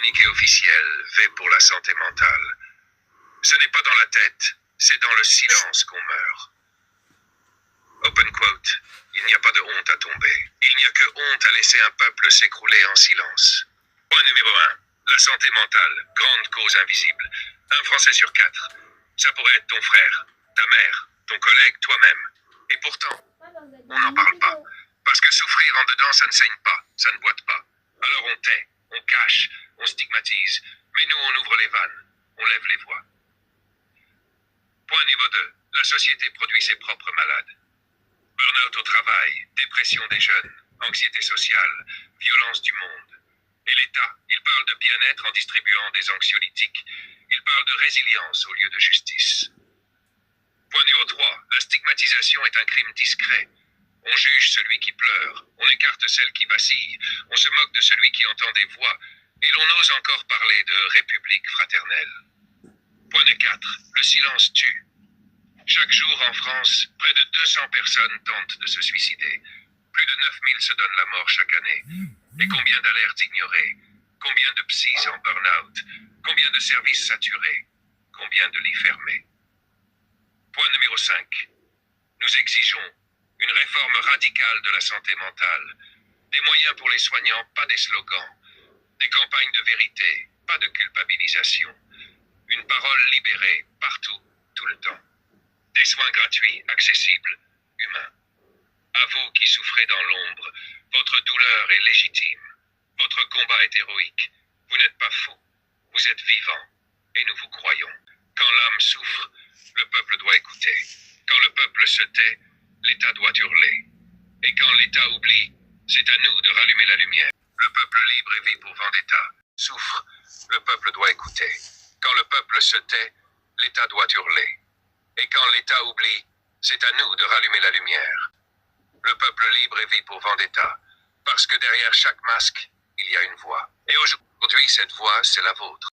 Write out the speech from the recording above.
communiqué officiel, V pour la santé mentale. Ce n'est pas dans la tête, c'est dans le silence qu'on meurt. Open quote, il n'y a pas de honte à tomber. Il n'y a que honte à laisser un peuple s'écrouler en silence. Point numéro 1. La santé mentale, grande cause invisible. Un Français sur 4. Ça pourrait être ton frère, ta mère, ton collègue, toi-même. Et pourtant, on n'en parle pas. Parce que souffrir en dedans, ça ne saigne pas, ça ne boite pas. Alors on tait, on cache, on stigmatise. Mais nous, on ouvre les vannes, on lève les voix. Point niveau 2. La société produit ses propres malades. Burn-out au travail, dépression des jeunes, anxiété sociale, violence du monde. Et l'État, il parle de bien-être en distribuant des anxiolytiques. Il parle de résilience au lieu de justice. Point numéro 3. La stigmatisation est un crime discret. On juge celui qui pleure, on écarte celle qui vacille, on se moque de celui qui entend des voix, et l'on ose encore parler de république fraternelle. Point 4. Le silence tue. Chaque jour en France, près de 200 personnes tentent de se suicider. Plus de 9000 se donnent la mort chaque année. Et combien d'alertes ignorées? Combien de psys en burn-out? Combien de services saturés? Combien de lits fermés? Point numéro 5. Nous exigeons une réforme radicale de la santé mentale. Des moyens pour les soignants, pas des slogans. Des campagnes de vérité, pas de culpabilisation. Une parole libérée, partout, tout le temps. Des soins gratuits, accessibles, humains. À vous qui souffrez dans l'ombre, votre douleur est légitime. Votre combat est héroïque. Vous n'êtes pas fou. Vous êtes vivant. Et nous vous croyons. Quand l'âme souffre, le peuple doit écouter. Quand le peuple se tait, l'État doit hurler. Et quand l'État oublie, c'est à nous de rallumer la lumière. Le peuple libre et vit pour vendetta souffre. Le peuple doit écouter. Quand le peuple se tait, l'État doit hurler. Et quand l'État oublie, c'est à nous de rallumer la lumière. Le peuple libre et vit pour vendetta, parce que derrière chaque masque, il y a une voix. Et aujourd'hui, cette voix, c'est la vôtre.